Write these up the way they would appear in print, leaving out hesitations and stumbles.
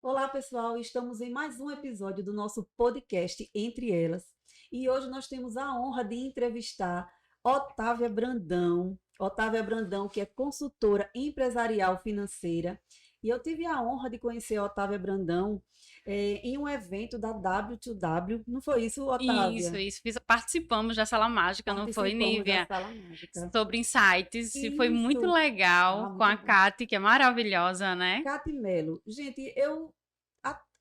Olá, pessoal! Estamos em mais um episódio do nosso podcast Entre Elas. E hoje nós temos a honra de entrevistar Otávia Brandão. Otávia Brandão, que é consultora empresarial financeira. E eu tive a honra de conhecer a Otávia Brandão em um evento da W2W. Não foi isso, Isso, Otávia? isso. Participamos da Sala Mágica, não foi, Participamos da Nívia? Sala Mágica. Sobre insights. E foi muito Isso! Ah, legal com muito a bom. Kati, que é maravilhosa, né? Cate Melo. Gente, eu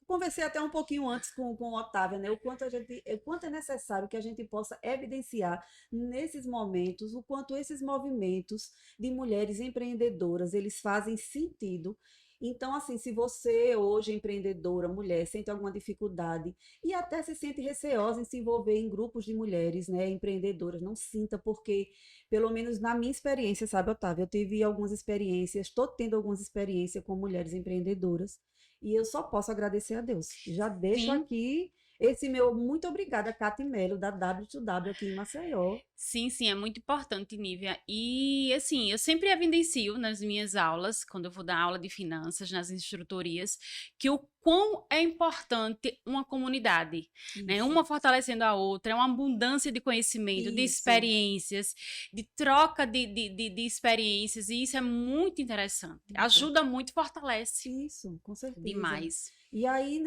conversei até um pouquinho antes com o Otávia, né? O quanto é necessário que a gente possa evidenciar nesses momentos o quanto esses movimentos de mulheres empreendedoras, eles fazem sentido. Então, assim, se você hoje é empreendedora, mulher, sente alguma dificuldade e até se sente receosa em se envolver em grupos de mulheres, né, empreendedoras, não sinta, porque, pelo menos na minha experiência, sabe, Otávio, eu tive algumas experiências, estou tendo algumas experiências com mulheres empreendedoras, e eu só posso agradecer a Deus. Já deixo Sim, aqui esse meu muito obrigada, Cati Melo, da W2W aqui em Maceió. sim, sim, é muito importante, Nívia. E, assim, eu sempre evidencio nas minhas aulas, quando eu vou dar aula de finanças, nas instrutorias, que o quão é importante uma comunidade, né? Isso, Uma fortalecendo a outra, é uma abundância de conhecimento, de isso. experiências, de troca de experiências, e isso é muito interessante. Muito. Ajuda muito, fortalece Isso, com certeza. demais. E aí,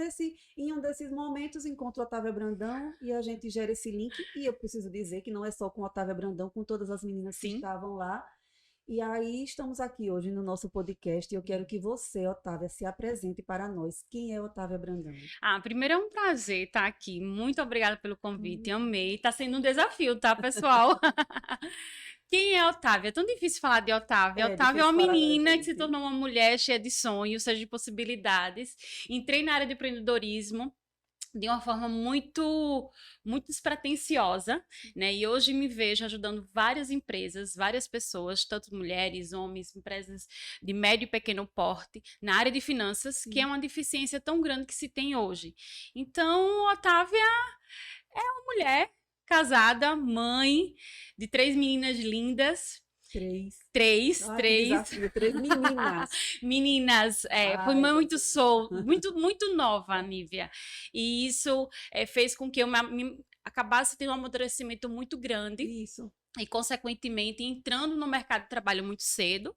em um desses momentos, encontro Otávia Brandão e a gente gera esse link. E eu preciso dizer que não é só com Otávia Brandão, com todas as meninas que Sim. estavam lá. E aí, estamos aqui hoje no nosso podcast e eu quero que você, Otávia, se apresente para nós. Quem é Otávia Brandão? Ah, primeiro é um prazer estar aqui. Muito obrigada pelo convite. Amei. Tá sendo um desafio, tá, pessoal? Quem é Otávia? É tão difícil falar de Otávia. É Otávia é difícil uma falar da menina que se gente. tornou uma mulher cheia de sonhos, cheia de possibilidades. Entrei na área de empreendedorismo de uma forma muito despretensiosa, né? E hoje me vejo ajudando várias empresas, várias pessoas, tanto mulheres, homens, empresas de médio e pequeno porte, na área de finanças, que é uma deficiência tão grande que se tem hoje. Então, Otávia é uma mulher casada, mãe de três meninas lindas, Três. três, Ai, que três desafio. Três meninas. meninas, foi Ai, muito Jesus. muito nova, Nívia. E isso fez com que eu acabasse tendo um amadurecimento muito grande Isso. e, consequentemente, entrando no mercado de trabalho muito cedo,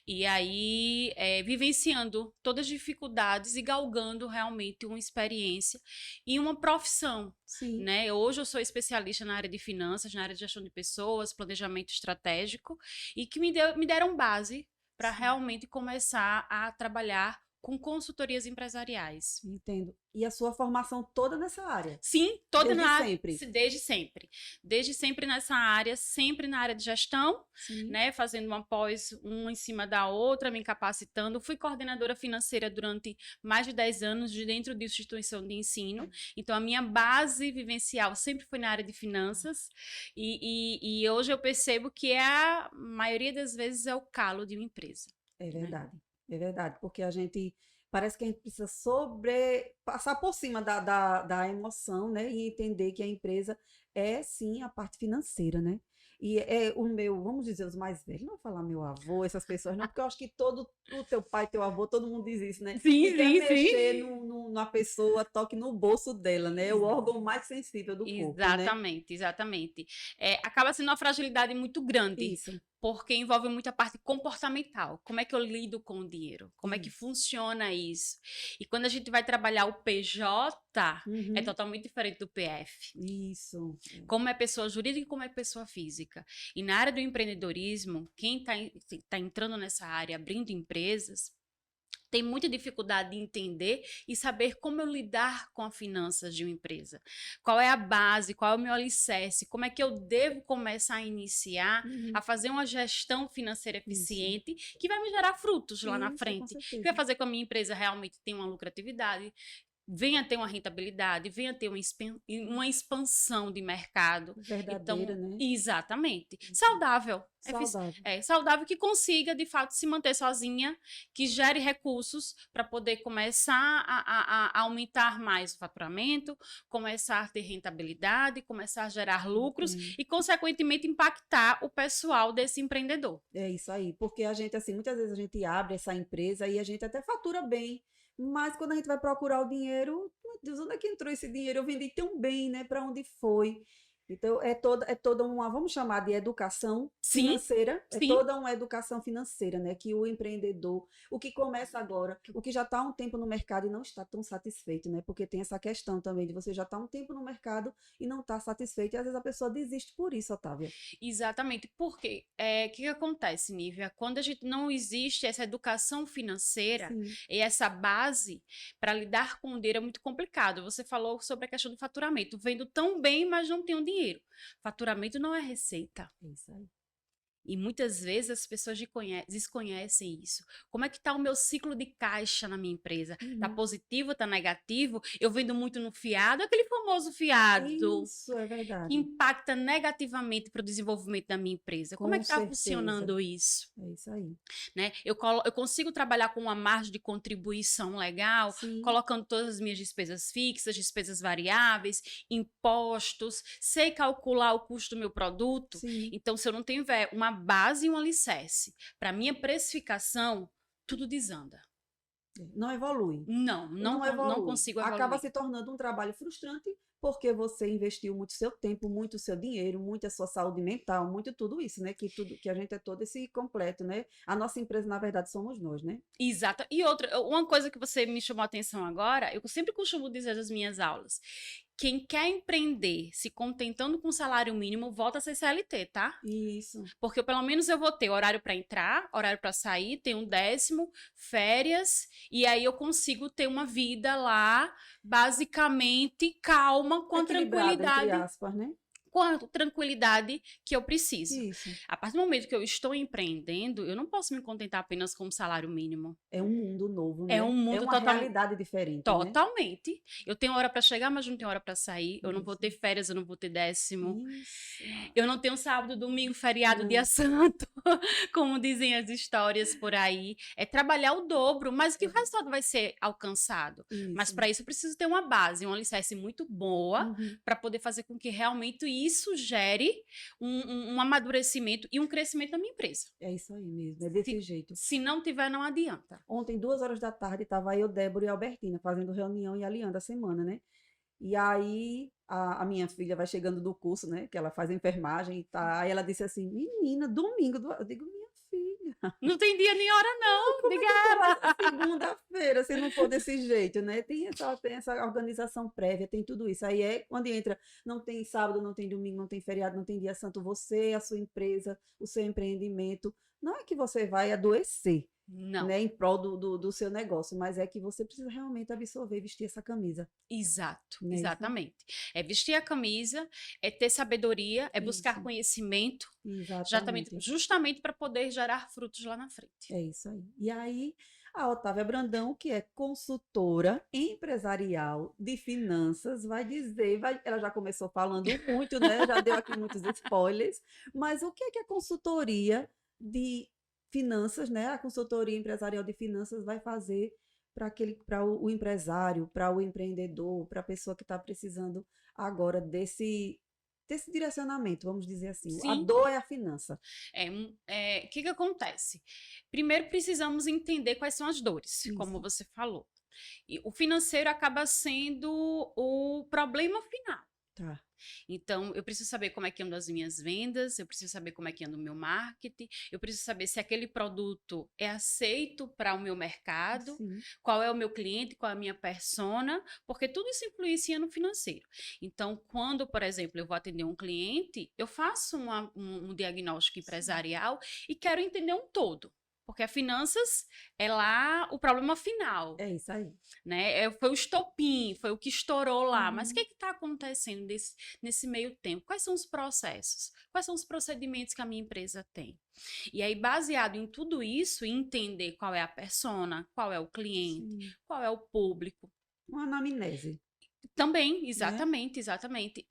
e aí vivenciando todas as dificuldades e galgando realmente uma experiência e uma profissão, Sim. né? Hoje eu sou especialista na área de finanças, na área de gestão de pessoas, planejamento estratégico, e que me deram base para Sim. realmente começar a trabalhar com consultorias empresariais. Entendo. E a sua formação toda nessa área? Sim, toda Desde na sempre? desde sempre. Desde sempre nessa área, sempre na área de gestão, Sim. né, fazendo uma pós, uma em cima da outra, me capacitando. Fui coordenadora financeira durante mais de 10 anos dentro de instituição de ensino. Então, a minha base vivencial sempre foi na área de finanças. E hoje eu percebo que a maioria das vezes é o calo de uma empresa, É né? verdade. É verdade. Porque a gente parece que a gente precisa passar por cima da emoção, né? E entender que a empresa é sim a parte financeira, né? E é o meu, vamos dizer, os mais velhos, não vou falar meu avô, essas pessoas, não, porque eu acho que todo o teu pai, teu avô, todo mundo diz isso, né? Que Sim, quer sim, mexer sim. na pessoa, toque no bolso dela, né? É o órgão mais sensível do corpo, né? Exatamente, exatamente. Acaba sendo uma fragilidade muito grande, Isso, porque envolve muita parte comportamental. Como é que eu lido com o dinheiro? Como é que isso. funciona isso? E quando a gente vai trabalhar o PJ, é Uhum, totalmente diferente do PF. isso. Como é pessoa jurídica e como é pessoa física. E na área do empreendedorismo, quem está entrando nessa área, abrindo empresas, tem muita dificuldade de entender e saber como eu lidar com as finanças de uma empresa. Qual é a base, qual é o meu alicerce, como é que eu devo começar a iniciar Uhum, a fazer uma gestão financeira isso. eficiente que vai me gerar frutos lá na Isso, com frente, que vai certeza. fazer com que a minha empresa realmente tenha uma lucratividade, venha ter uma rentabilidade, venha ter uma expansão de mercado. Verdadeira, Então, né? exatamente. Saudável. Saudável. Saudável, que consiga, de fato, se manter sozinha, que gere recursos para poder começar a aumentar mais o faturamento, começar a ter rentabilidade, começar a gerar lucros Entendo. e, consequentemente, impactar o pessoal desse empreendedor. É isso aí, porque a gente, assim, muitas vezes a gente abre essa empresa e a gente até fatura bem, Mas quando a gente vai procurar o dinheiro, meu Deus, onde é que entrou esse dinheiro? Eu vendi tão bem, né? Para onde foi? Então, é toda uma, vamos chamar de educação Sim, financeira, é sim. toda uma educação financeira, né? Que o empreendedor, o que começa agora, o que já está há um tempo no mercado e não está tão satisfeito, né? Porque tem essa questão também de você já estar há um tempo no mercado e não está satisfeito, e às vezes a pessoa desiste por isso, Otávia. Exatamente. Por quê? O que que acontece, Nívia? Quando a gente não existe essa educação financeira Sim, e essa base para lidar com o dinheiro é muito complicado. Você falou sobre a questão do faturamento. Vendo tão bem, mas não tenho dinheiro. Faturamento não é receita. é isso aí. E muitas vezes as pessoas desconhecem isso. Como é que está o meu ciclo de caixa na minha empresa? Está Uhum. positivo, está negativo? Eu vendo muito no fiado, aquele famoso fiado Isso é que verdade. impacta negativamente para o desenvolvimento da minha empresa. Como é Com que está certeza. funcionando isso? É isso aí. Né? Eu consigo trabalhar com uma margem de contribuição legal, Sim, colocando todas as minhas despesas fixas, despesas variáveis, impostos, sei calcular o custo do meu produto. sim. Então, se eu não tiver uma base e um alicerce para minha precificação, tudo desanda. Não evolui. Não, Não não evolui. consigo Acaba evoluir. se tornando um trabalho frustrante porque você investiu muito seu tempo, muito seu dinheiro, muita sua saúde mental, muito tudo isso, né? Que tudo que a gente é todo esse completo, né? A nossa empresa, na verdade, somos nós, né? Exato. E outra, uma coisa que você me chamou a atenção agora, eu sempre costumo dizer nas minhas aulas: quem quer empreender se contentando com salário mínimo, volta a ser CLT, tá? Isso. Porque pelo menos eu vou ter horário para entrar, horário para sair, tem um décimo, férias, e aí eu consigo ter uma vida lá, basicamente calma, Equilibrado, entre aspas, né? com a tranquilidade que eu preciso. Isso. A partir do momento que eu estou empreendendo, eu não posso me contentar apenas com o salário mínimo. É um mundo novo, É né? um É mundo uma realidade diferente, né? totalmente. Eu tenho hora para chegar, mas não tenho hora para sair. Eu não vou Isso. ter férias, eu não vou ter décimo. Isso. Eu não tenho sábado, domingo, feriado, dia Não. santo, como dizem as histórias por aí. É trabalhar o dobro, mas que o É. resultado vai ser alcançado. Mas Isso. para isso eu preciso ter uma base, um alicerce muito boa, Uhum. para poder fazer com que realmente isso gere um amadurecimento e um crescimento da minha empresa. É isso aí mesmo. É desse Se, jeito. se não tiver, não adianta. Ontem, 2 horas da tarde, estava eu, Débora e Albertina fazendo reunião e alinhando a semana, né? E aí a minha filha vai chegando do curso, né? Que ela faz enfermagem e tá. Aí ela disse assim: Menina, domingo. Eu digo: Minha filha, Não tem dia nem hora, não. como é Diga que começa ela. segunda-feira se não for desse jeito, né? Tem essa organização prévia, tem tudo isso. Aí é quando entra, não tem sábado, não tem domingo, não tem feriado, não tem dia santo. Você, a sua empresa, o seu empreendimento. Não é que você vai adoecer, Não. né, em prol do seu negócio, mas é que você precisa realmente absorver e vestir essa camisa, Exato, não é isso? exatamente. É vestir a camisa, é ter sabedoria, é buscar Isso, conhecimento, exatamente. justamente para poder gerar frutos lá na frente. É isso aí. E aí, a Otávia Brandão, que é consultora empresarial de finanças, vai dizer, ela já começou falando muito, né? Já deu aqui muitos spoilers, mas o que é que a consultoria de finanças, né? A consultoria empresarial de finanças vai fazer para o empresário, para o empreendedor, para a pessoa que está precisando agora desse direcionamento, vamos dizer assim. A Sim, dor é a finança. o que que acontece? Primeiro precisamos entender quais são as dores, como Isso, você falou. E o financeiro acaba sendo o problema final. tá. Então, eu preciso saber como é que andam as minhas vendas, eu preciso saber como é que anda o meu marketing, eu preciso saber se aquele produto é aceito para o meu mercado, Sim. qual é o meu cliente, qual é a minha persona, porque tudo isso influencia no financeiro. Então, quando, por exemplo, eu vou atender um cliente, eu faço um diagnóstico empresarial e quero entender um todo. Porque a finanças é lá o problema final, É isso aí. né? Foi o estopim, foi o que estourou lá. Mas o que Uhum. está acontecendo nesse meio tempo? Quais são os processos? Quais são os procedimentos que a minha empresa tem? E aí, baseado em tudo isso, entender qual é a persona, qual é o cliente, Sim. qual é o público. Uma anamnese, Também, né? exatamente, exatamente.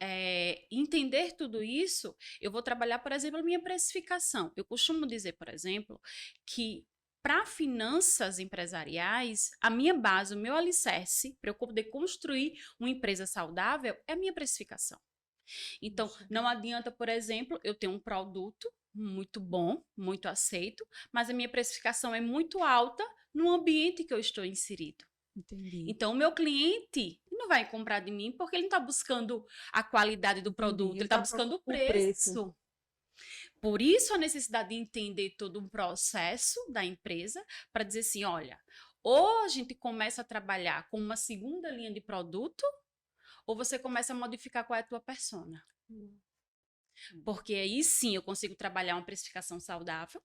Entender tudo isso, eu vou trabalhar, por exemplo, a minha precificação. Eu costumo dizer, por exemplo, que para finanças empresariais, a minha base, o meu alicerce, para eu poder construir uma empresa saudável, é a minha precificação. Então, Poxa. não adianta, por exemplo, eu ter um produto muito bom, muito aceito, mas a minha precificação é muito alta no ambiente que eu estou inserido. Entendi. Então, o meu cliente não vai comprar de mim porque ele não está buscando a qualidade do produto, ele está buscando o preço. Por isso, a necessidade de entender todo um processo da empresa para dizer assim, olha, ou a gente começa a trabalhar com uma segunda linha de produto, ou você começa a modificar qual é a tua persona. Porque aí sim eu consigo trabalhar uma precificação saudável,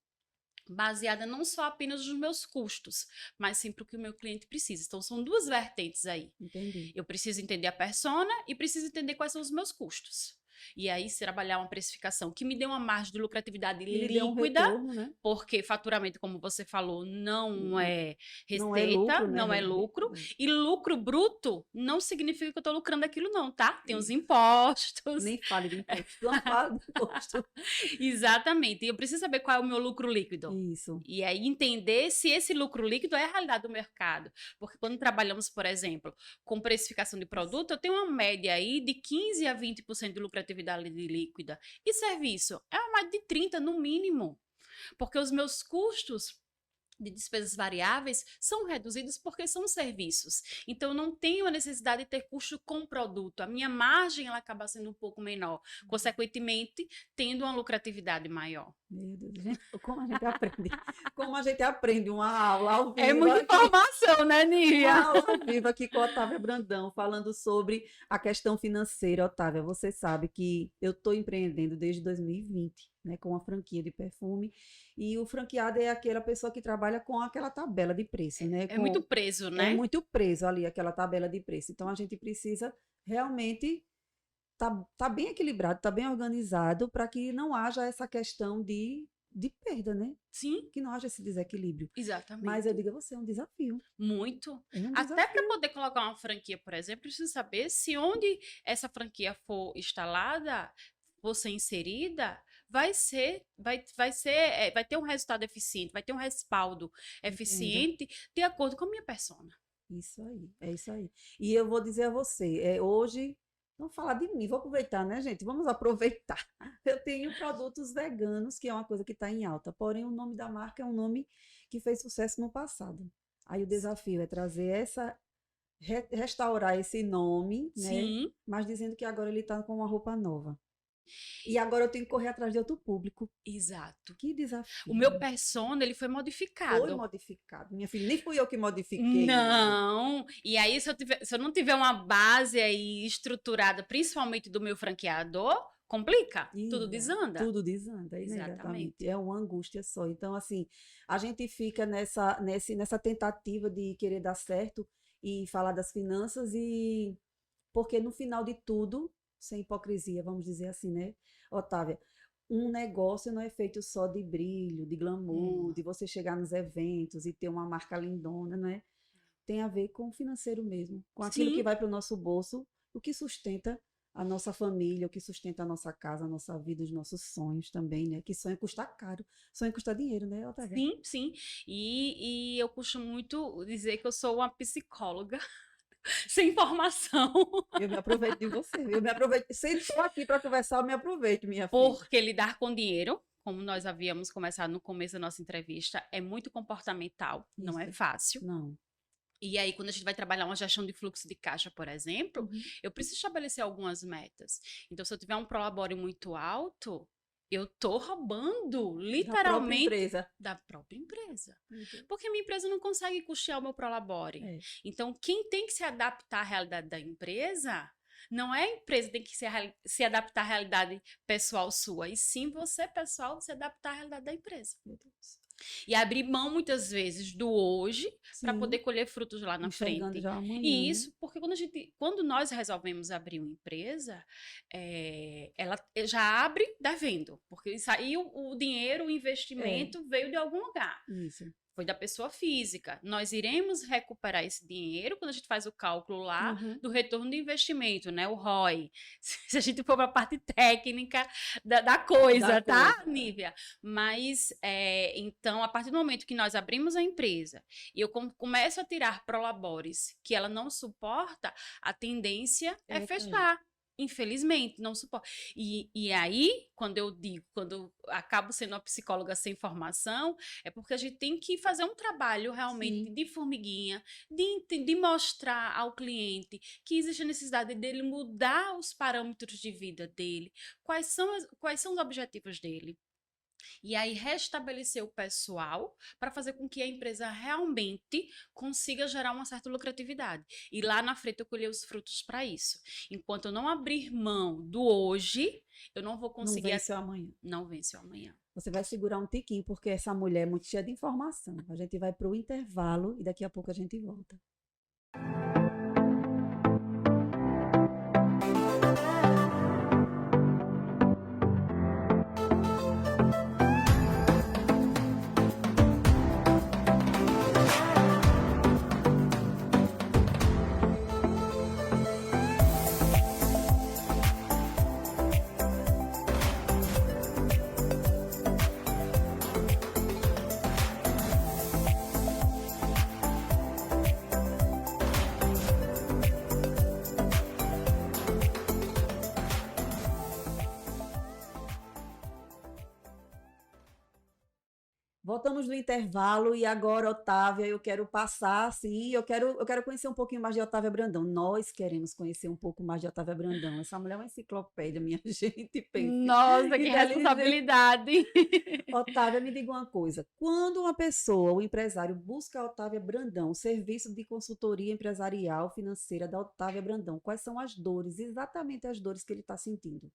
baseada não só apenas nos meus custos, mas sempre o que o meu cliente precisa. Então, são duas vertentes aí. Entendi. Eu preciso entender a persona e preciso entender quais são os meus custos. E aí, se trabalhar uma precificação que me dê uma margem de lucratividade líquida, um retorno, né? porque faturamento, como você falou, não é receita, não é lucro, né? não é lucro. E lucro bruto não significa que eu estou lucrando aquilo não, tá? Tem os impostos. Nem fale de imposto, não fale de imposto. Exatamente. E eu preciso saber qual é o meu lucro líquido. Isso. E aí entender se esse lucro líquido é a realidade do mercado. Porque quando trabalhamos, por exemplo, com precificação de produto, eu tenho uma média aí de 15 a 20% de lucratividade líquida. E serviço? É uma média de 30% no mínimo. Porque os meus custos de despesas variáveis são reduzidos porque são serviços. Então, eu não tenho a necessidade de ter custo com produto. A minha margem ela acaba sendo um pouco menor. Consequentemente, tendo uma lucratividade maior. Meu Deus, gente, como a gente aprende. Como a gente aprende uma aula ao vivo. É muita informação, né, Nívia? Uma aula ao vivo aqui com a Otávia Brandão, falando sobre a questão financeira. Otávia, você sabe que eu estou empreendendo desde 2020, né, com uma franquia de perfume. E o franqueado é aquela pessoa que trabalha com aquela tabela de preço, né? É muito preso, né? É muito preso ali, aquela tabela de preço. Então, a gente precisa realmente tá bem equilibrado, tá bem organizado para que não haja essa questão de perda, né? Sim. Que não haja esse desequilíbrio. Exatamente. Mas eu digo a você, é um desafio. Muito. É um Até para poder colocar uma franquia, por exemplo, precisa saber se onde essa franquia for instalada, for ser inserida, vai ter um resultado eficiente, vai ter um respaldo eficiente de acordo com a minha persona. Isso aí, é isso aí. E eu vou dizer a você, hoje, vamos falar de mim, vou aproveitar, né, gente? Vamos aproveitar. Eu tenho produtos veganos, que é uma coisa que está em alta, porém o nome da marca é um nome que fez sucesso no passado. Aí o desafio é trazer restaurar esse nome, né? Sim. Mas dizendo que agora ele está com uma roupa nova. E agora eu tenho que correr atrás de outro público. Exato. Que desafio. O meu persona, ele foi modificado. Foi modificado. Minha filha, nem fui eu que modifiquei. Não. E aí, se eu não tiver uma base aí estruturada, principalmente do meu franqueador, complica. Tudo desanda. Tudo desanda. Exatamente. É uma angústia só. Então, assim, a gente fica nessa tentativa de querer dar certo e falar das finanças porque no final de tudo, sem hipocrisia, vamos dizer assim, né, Otávia? Um negócio não é feito só de brilho, de glamour, de você chegar nos eventos e ter uma marca lindona, não é? Tem a ver com o financeiro mesmo, com aquilo que vai para o nosso bolso, o que sustenta a nossa família, o que sustenta a nossa casa, a nossa vida, os nossos sonhos também, né? Que sonho custa caro, sonho custa dinheiro, né, Otávia? Sim, sim. E eu costumo muito dizer que eu sou uma psicóloga sem formação. Eu me aproveito de você. Eu me aproveito. Se estou aqui para conversar, eu me aproveito, minha filha. Porque lidar com dinheiro, como nós havíamos começado no começo da nossa entrevista, é muito comportamental, não é fácil. Não. E aí, quando a gente vai trabalhar uma gestão de fluxo de caixa, por exemplo, eu preciso estabelecer algumas metas. Então, se eu tiver um prolabore muito alto, eu tô roubando, literalmente, da própria empresa. Porque a minha empresa não consegue custear o meu prolabore. Então, quem tem que se adaptar à realidade da empresa, não é a empresa que tem que se adaptar à realidade pessoal sua, e sim você, pessoal, se adaptar à realidade da empresa. Meu Deus. E abrir mão, muitas vezes, do hoje para poder colher frutos lá na frente. Já amanhã, e isso, porque quando nós resolvemos abrir uma empresa, ela já abre devendo. Porque saiu o dinheiro, o investimento veio de algum lugar. Isso. Foi da pessoa física. Nós iremos recuperar esse dinheiro quando a gente faz o cálculo lá do retorno do investimento, né? O ROI. Se a gente for para a parte técnica da coisa, tá, Nívia? Mas, então, a partir do momento que nós abrimos a empresa e eu começo a tirar prolabores que ela não suporta, a tendência é fechar. infelizmente, não suporta. E aí, quando eu acabo sendo uma psicóloga sem formação, é porque a gente tem que fazer um trabalho realmente Sim. de formiguinha, de mostrar ao cliente que existe a necessidade dele mudar os parâmetros de vida dele, quais são os objetivos dele. E aí restabelecer o pessoal para fazer com que a empresa realmente consiga gerar uma certa lucratividade. E lá na frente eu colher os frutos para isso. Enquanto eu não abrir mão do hoje, eu não vou Não conseguir. vence o amanhã. Não vence o amanhã. Você vai segurar um tiquinho, porque essa mulher é muito cheia de informação. A gente vai para o intervalo e daqui a pouco a gente volta. Voltamos do intervalo e agora, Otávia, eu quero passar, sim, eu quero conhecer um pouquinho mais de Otávia Brandão. Nós queremos conhecer um pouco mais de Otávia Brandão. Essa mulher é uma enciclopédia, minha gente, pense. Nossa, que Inteligente. responsabilidade! Otávia, me diga uma coisa. Quando uma pessoa, o empresário, busca a Otávia Brandão, o serviço de consultoria empresarial financeira da Otávia Brandão, quais são as dores, exatamente as dores que ele está sentindo?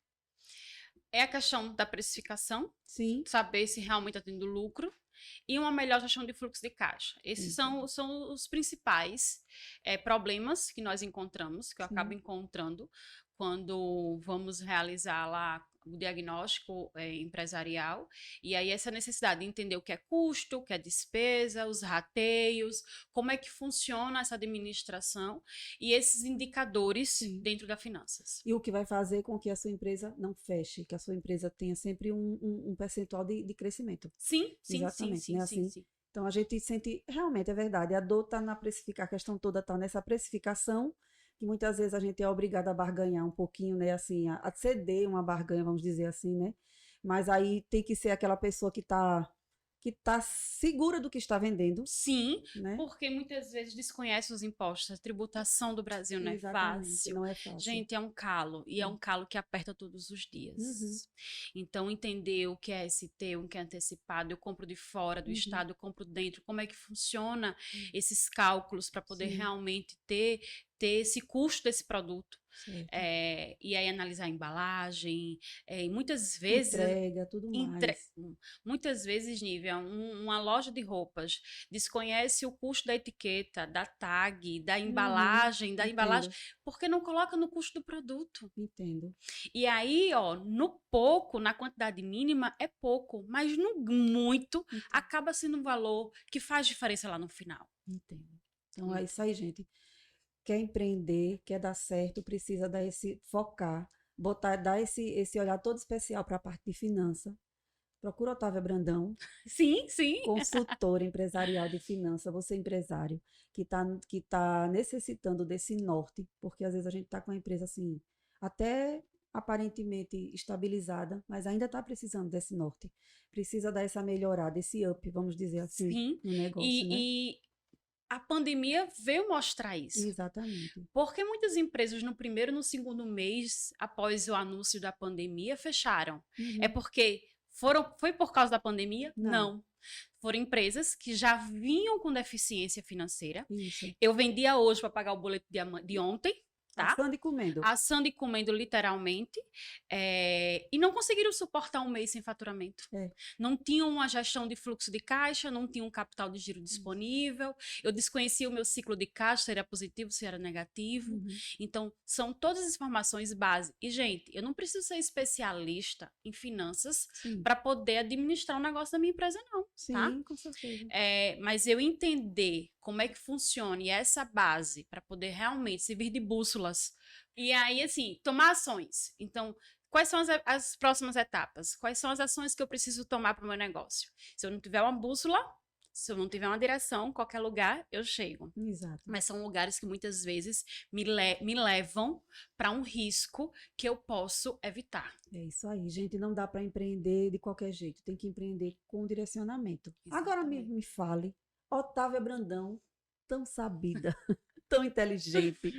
É a questão da precificação, Sim, saber se realmente está tendo lucro, e uma melhor gestão de fluxo de caixa. Esses entendo. são os principais problemas que nós encontramos, que eu acabo Sim. encontrando quando vamos realizar lá o diagnóstico empresarial, e aí essa necessidade de entender o que é custo, o que é despesa, os rateios, como é que funciona essa administração e esses indicadores Sim. dentro das finanças. E o que vai fazer com que a sua empresa não feche, que a sua empresa tenha sempre um percentual de crescimento. Sim, sim, Exatamente, sim, né? sim, Assim, sim. então a gente sente, realmente é verdade, a dor está na precificação, a questão toda está nessa precificação, que muitas vezes a gente é obrigado a barganhar um pouquinho, né? Assim, a ceder uma barganha, vamos dizer assim, né? Mas aí tem que ser aquela pessoa que tá segura do que está vendendo, Sim, né? porque muitas vezes desconhece os impostos. A tributação do Brasil não é Exatamente, fácil. não é fácil. Gente, é um calo. E é um calo que aperta todos os Uhum, dias. Então, entender o que é ST, o que é antecipado, eu compro de fora do uhum, estado, eu compro dentro, como é que funciona esses cálculos para poder sim, realmente ter esse custo desse produto. certo. E aí analisar a embalagem. E muitas vezes Entrega, tudo entre- mais. Muitas vezes, Nívia, uma loja de roupas desconhece o custo da etiqueta, da tag, Uhum, da embalagem, entendo, porque não coloca no custo do produto. entendo, E aí, ó, no pouco, na quantidade mínima, é pouco, mas no muito, entendo, acaba sendo um valor que faz diferença lá no final. entendo. Então é isso aí, gente. Quer empreender, quer dar certo, precisa dar esse focar, botar, dar esse olhar todo especial para a parte de finança. Procura Otávia Brandão, Sim, sim. consultora empresarial de finança, você empresário que tá necessitando desse norte, porque às vezes a gente está com a empresa assim, até aparentemente estabilizada, mas ainda está precisando desse norte. Precisa dar essa melhorada, esse up, vamos dizer assim, Sim. no negócio, né? E a pandemia veio mostrar isso. Exatamente. Porque muitas empresas no primeiro e no segundo mês, após o anúncio da pandemia, fecharam. É Uhum. porque foi por causa da pandemia? Não, Não. Foram empresas que já vinham com deficiência financeira. isso. Eu vendia hoje para pagar o boleto de ontem, tá? Assando e comendo. Assando e comendo literalmente, e não conseguiram suportar um mês sem faturamento. É. Não tinham uma gestão de fluxo de caixa, não tinham um capital de giro disponível, eu desconhecia o meu ciclo de caixa, se era positivo, se era negativo. Uhum. Então, são todas as informações base. E, gente, eu não preciso ser especialista em finanças Sim, para poder administrar o negócio da minha empresa, não, tá? sim, com certeza. Mas eu entender como é que funciona e essa base para poder realmente servir de bússolas. E aí, assim, tomar ações. Então, quais são as próximas etapas? Quais são as ações que eu preciso tomar para o meu negócio? Se eu não tiver uma bússola, Se eu não tiver uma direção, qualquer lugar eu chego. Exato. Mas são lugares que muitas vezes me levam para um risco que eu posso evitar. É isso aí, gente. Não dá para empreender de qualquer jeito. Tem que empreender com direcionamento. Agora Exatamente. me fale, Otávia Brandão, tão sabida, tão inteligente,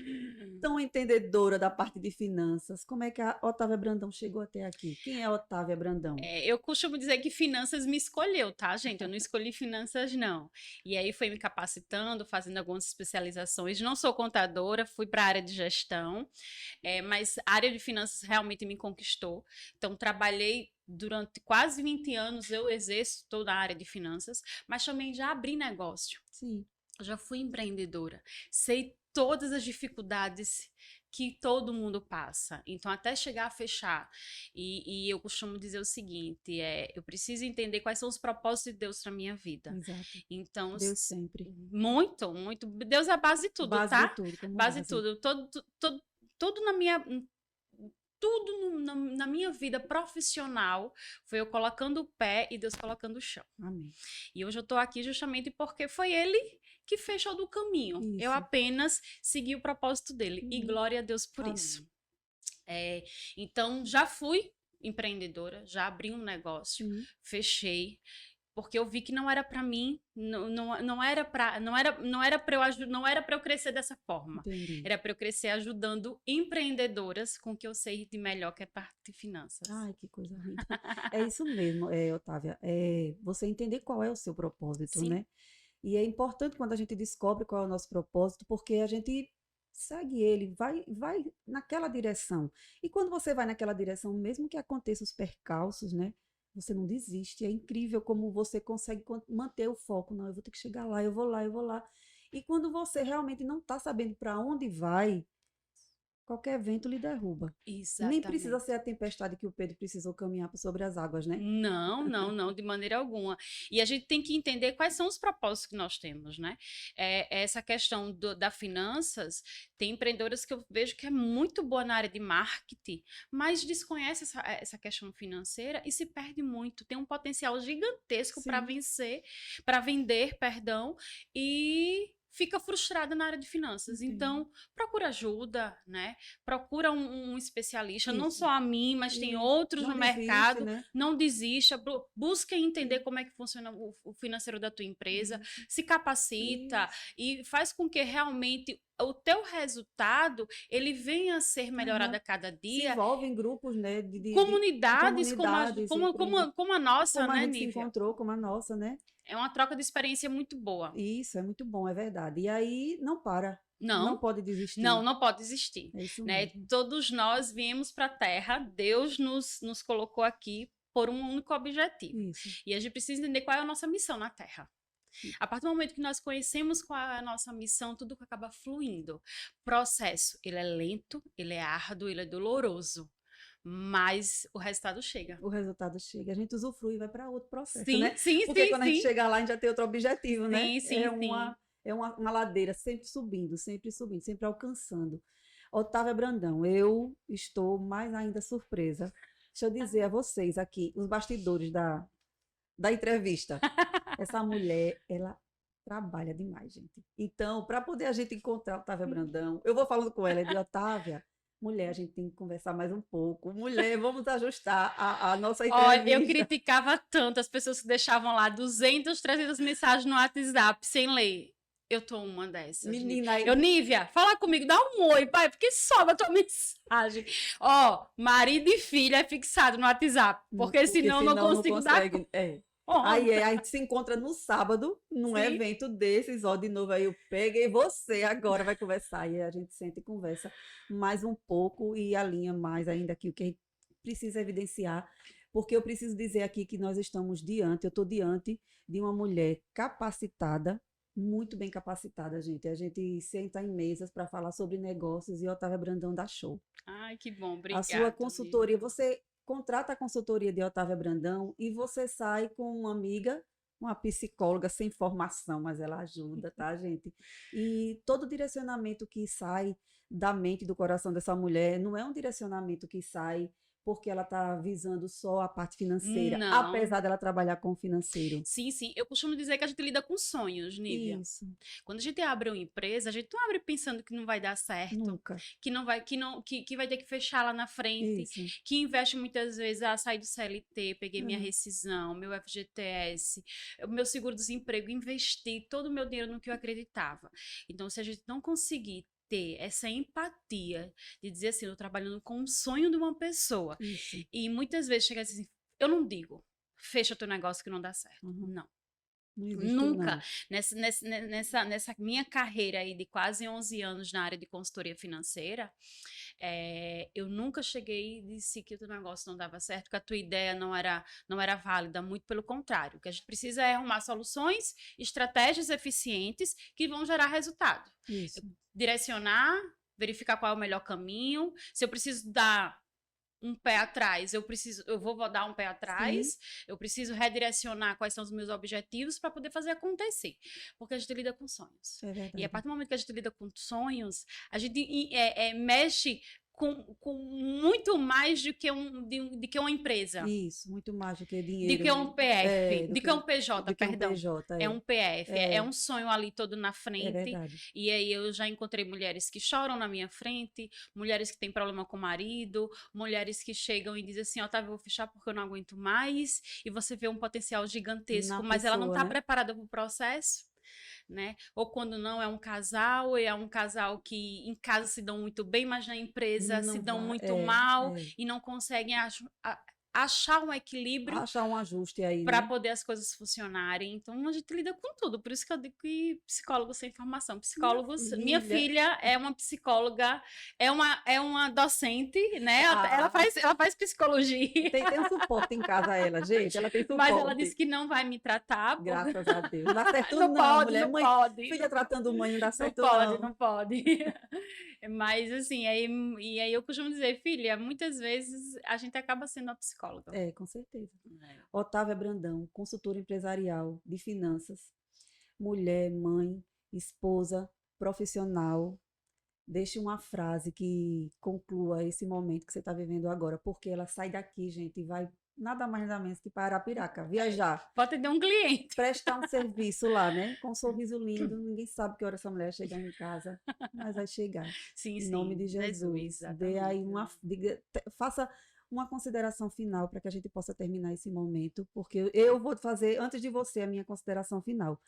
tão entendedora da parte de finanças. Como é que a Otávia Brandão chegou até aqui? Quem é a Otávia Brandão? Eu costumo dizer que finanças me escolheu, tá, gente? Eu não escolhi finanças, não. E aí foi me capacitando, fazendo algumas especializações. Não sou contadora, fui para a área de gestão, mas a área de finanças realmente me conquistou. Então, trabalhei durante quase 20 anos, eu exerço toda a área de finanças, mas também já abri negócio. Sim. Já fui empreendedora, sei todas as dificuldades que todo mundo passa. Então, até chegar a fechar. E eu costumo dizer o seguinte: eu preciso entender quais são os propósitos de Deus para minha vida. Exato. Então, Deus sempre. muito, muito. Deus é a base de tudo, Base de tá? tudo, como Base de base. tudo. Tudo na minha. Tudo na minha vida profissional foi eu colocando o pé e Deus colocando o chão. Amém. E hoje eu tô aqui justamente porque foi Ele que fechou do caminho. Isso. Eu apenas segui o propósito dele. E Uhum. glória a Deus por Amém. isso. Então, já fui empreendedora, já abri um negócio, Sim. fechei, porque eu vi que não era para mim, não era para eu crescer dessa forma. Entendi. Era para eu crescer ajudando empreendedoras com o que eu sei de melhor, que é parte de finanças. Ai, que coisa linda. É isso mesmo, Otávia. Você entender qual é o seu propósito, Sim. né? E é importante quando a gente descobre qual é o nosso propósito, porque a gente segue ele, vai naquela direção. E quando você vai naquela direção, mesmo que aconteçam os percalços, né? Você não desiste. É incrível como você consegue manter o foco. Não, eu vou ter que chegar lá, eu vou lá, eu vou lá. E quando você realmente não está sabendo para onde vai, qualquer vento lhe derruba. Nem precisa Exatamente. ser a tempestade que o Pedro precisou caminhar sobre as águas, né? Não, de maneira alguma. E a gente tem que entender quais são os propósitos que nós temos, né? Essa questão da finanças, tem empreendedoras que eu vejo que é muito boa na área de marketing, mas desconhece essa questão financeira e se perde muito. Tem um potencial gigantesco para Sim. vender, perdão, e fica frustrada na área de finanças. Entendi. Então, procura ajuda, né? Procura um especialista, não Isso. só a mim, mas tem Isso. outros Não no desiste, mercado. né? Não desista, busca entender Sim. como é que funciona o financeiro da tua empresa, Isso. se capacita Isso. e faz com que realmente o teu resultado ele venha a ser melhorado Aham. a cada Se dia. envolve em grupos, né, de Comunidades comunidades, como a nossa, como a né, gente se Nívia? encontrou, como a nossa, né? É uma troca de experiência muito boa. Isso, é muito bom, é verdade. E aí não para, não Não, pode desistir. não pode existir, É isso né? mesmo. Todos nós viemos para a Terra, Deus nos colocou aqui por um único objetivo. Isso. E a gente precisa entender qual é a nossa missão na Terra. A partir do momento que nós conhecemos qual é a nossa missão, tudo acaba fluindo. O processo, ele é lento, ele é árduo, ele é doloroso, mas o resultado chega. O resultado chega, a gente usufrui e vai para outro processo, Sim, né? sim, Porque sim, quando a gente sim. chega lá, a gente já tem outro objetivo, né? Sim, sim, sim. É uma ladeira sempre subindo, sempre alcançando. Otávia Brandão, eu estou mais ainda surpresa. Deixa eu dizer a vocês aqui, os bastidores da entrevista. Essa mulher, ela trabalha demais, gente. Então, para poder a gente encontrar a Otávia Brandão, eu vou falando com ela, de Otávia, mulher, a gente tem que conversar mais um pouco. Mulher, vamos ajustar a nossa Olha, eu entrevista. criticava tanto as pessoas que deixavam lá 200, 300 mensagens no WhatsApp sem ler. Eu tô uma dessas. Menina, aí, Nívia, fala comigo, dá um oi, pai, porque sobe a tua mensagem. Ó, marido e filha é fixado no WhatsApp, porque senão não consigo dar consegue. conta. Aí a gente se encontra no sábado, num Sim. evento desses, ó, de novo, aí eu peguei você agora, vai conversar. E aí a gente senta e conversa mais um pouco e alinha mais ainda aqui o que a gente precisa evidenciar, porque eu preciso dizer aqui que nós estamos diante, eu estou diante de uma mulher capacitada, muito bem capacitada, gente. A gente senta em mesas para falar sobre negócios e Otávia Brandão dá show. Ai, que bom, A obrigada. sua consultoria, você contrata a consultoria de Otávia Brandão e você sai com uma amiga, uma psicóloga sem formação, mas ela ajuda, tá, gente? E todo direcionamento que sai da mente e do coração dessa mulher não é um direcionamento que sai porque ela está visando só a parte financeira, Não. apesar dela trabalhar com o financeiro. Sim, sim. Eu costumo dizer que a gente lida com sonhos, Nívia. Isso, Quando a gente abre uma empresa, a gente não abre pensando que não vai dar certo, nunca. que vai ter que fechar lá na frente, Isso. que investe muitas vezes, sair do CLT, peguei minha rescisão, meu FGTS, o meu seguro-desemprego, investi todo o meu dinheiro no que eu acreditava. Então, se a gente não conseguir ter essa empatia de dizer assim, eu tô trabalhando com um sonho de uma pessoa, Isso. e muitas vezes chega assim, eu não digo, fecha teu negócio que não dá certo. Não. Não existe, Nunca. não. Nessa minha carreira aí de quase 11 anos na área de consultoria financeira, eu nunca cheguei e disse que o teu negócio não dava certo, que a tua ideia não era válida, muito pelo contrário. O que a gente precisa é arrumar soluções, estratégias eficientes que vão gerar resultado. Isso. Direcionar, verificar qual é o melhor caminho. Se eu preciso dar um pé atrás, eu vou dar um pé atrás, eu preciso redirecionar quais são os meus objetivos para poder fazer acontecer, porque a gente lida com sonhos. É verdade. E a partir do momento que a gente lida com sonhos, a gente mexe com muito mais do que, de que uma empresa. Isso, muito mais do que dinheiro. Do que um PF, do que um PJ, perdão. PJ, é um PF, é um sonho ali todo na frente. É verdade. E aí eu já encontrei mulheres que choram na minha frente, mulheres que têm problema com o marido, mulheres que chegam e dizem assim, Otávio, eu vou fechar porque eu não aguento mais. E você vê um potencial gigantesco, mas ela não está preparada para o processo. Né? Ou quando não, é um casal que em casa se dão muito bem, mas na empresa se dão muito mal e não conseguem achar um equilíbrio, achar um ajuste aí, para né? poder as coisas funcionarem. Então a gente lida com tudo, por isso que eu digo que psicólogos sem formação, psicólogos, minha filha é uma psicóloga, é uma docente, né? Ela faz psicologia. Tem um suporte em casa ela, gente, ela tem suporte. Mas ela disse que não vai me tratar. Graças a Deus. Não dá certo não pode, mulher. Não mãe, pode. Filha tratando mãe não dá certo Não pode. Mas assim, e aí eu costumo dizer, filha, muitas vezes a gente acaba sendo a psicóloga. Com certeza. Otávia Brandão, consultora empresarial de finanças, mulher, mãe, esposa, profissional. Deixe uma frase que conclua esse momento que você está vivendo agora, porque ela sai daqui, gente, e vai nada mais nada menos que para Arapiraca, viajar. Pode ter um cliente. Prestar um serviço lá, né? Com um sorriso lindo, ninguém sabe que hora essa mulher chegar em casa, mas vai chegar. Sim, em nome de Jesus. Dê aí faça uma consideração final para que a gente possa terminar esse momento, porque eu vou fazer, antes de você, a minha consideração final.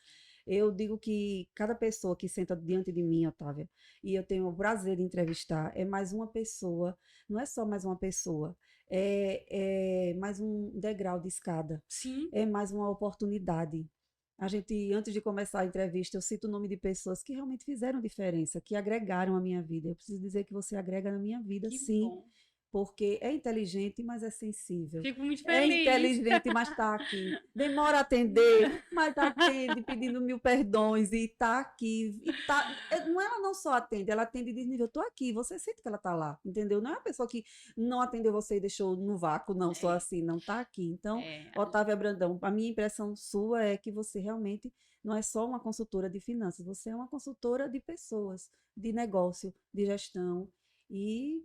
Eu digo que cada pessoa que senta diante de mim, Otávia, e eu tenho o prazer de entrevistar, é mais uma pessoa, não é só mais uma pessoa, é mais um degrau de escada. Sim. É mais uma oportunidade. A gente, antes de começar a entrevista, eu cito o nome de pessoas que realmente fizeram diferença, que agregaram a minha vida. Eu preciso dizer que você agrega na minha vida, sim. Bom. Porque é inteligente, mas é sensível. Fico muito feliz. É inteligente, mas está aqui. Demora a atender, mas atende, pedindo 1000 perdões, e está aqui. Ela não só atende, ela atende e diz, eu estou aqui, você sente que ela está lá, entendeu? Não é uma pessoa que não atendeu você e deixou no vácuo, não, só assim, não está aqui. Então, Otávia Brandão, a minha impressão sua é que você realmente não é só uma consultora de finanças, você é uma consultora de pessoas, de negócio, de gestão, e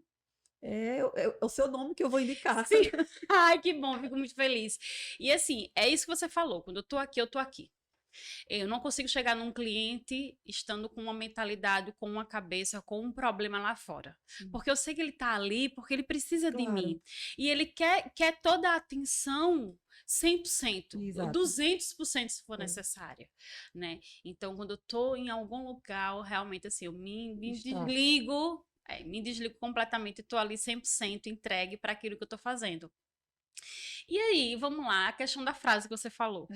é o seu nome que eu vou indicar. Sim. Ai, que bom, fico muito feliz. E assim, é isso que você falou, quando eu tô aqui. Eu não consigo chegar num cliente estando com uma mentalidade, com uma cabeça, com um problema lá fora. Porque eu sei que ele tá ali porque ele precisa de mim. E ele quer toda a atenção 100%, Exato. 200% se for necessária, né? Então, quando eu tô em algum lugar, realmente assim, eu me desligo, me desligo completamente e tô ali 100% entregue para aquilo que eu tô fazendo. E aí, vamos lá, a questão da frase que você falou.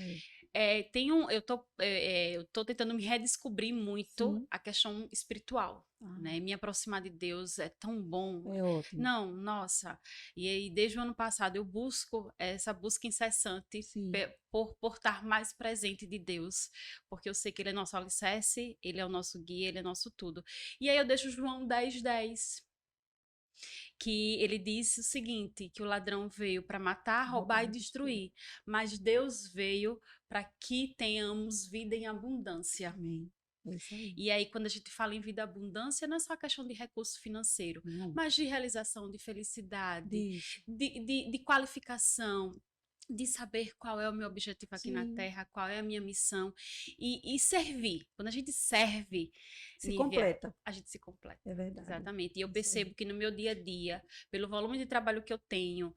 Eu tô tentando me redescobrir muito a questão espiritual, né? Me aproximar de Deus é tão bom. É ótimo. Não, nossa. E aí, desde o ano passado, eu busco essa busca incessante por estar mais presente de Deus, porque eu sei que Ele é nosso alicerce, Ele é o nosso guia, Ele é nosso tudo. E aí eu deixo João 10:10. Que ele disse o seguinte, que o ladrão veio para matar, roubar e destruir, mas Deus veio para que tenhamos vida em abundância. Amém. É isso aí. E aí, quando a gente fala em vida abundância, não é só a questão de recurso financeiro, Não. mas de realização, de felicidade, Diz. de qualificação, de saber qual é o meu objetivo aqui na Sim. Terra, qual é a minha missão e servir. Quando a gente serve, Se Nívia, completa. a gente se completa. É verdade. Exatamente. E eu Isso aí. percebo que no meu dia a dia, pelo volume de trabalho que eu tenho,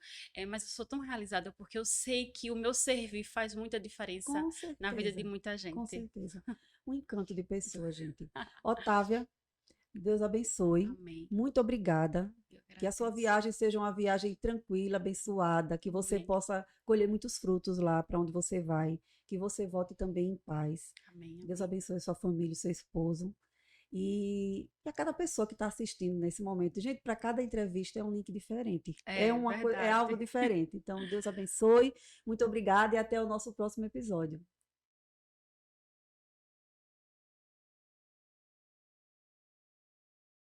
mas eu sou tão realizada porque eu sei que o meu servir faz muita diferença Com na vida de certeza. muita Com gente. certeza. Um encanto de pessoa, gente. Otávia, Deus abençoe. Amém. Muito obrigada. Eu Que a sua agradeço. viagem seja uma viagem tranquila, abençoada, que você Amém. possa colher muitos frutos lá para onde você vai, que você volte também em paz. Amém. Deus Amém. abençoe sua família, o seu esposo. E a cada pessoa que está assistindo nesse momento. Gente, para cada entrevista é um link diferente. É É algo verdade. diferente. Então, Deus abençoe. Muito obrigada e até o nosso próximo episódio.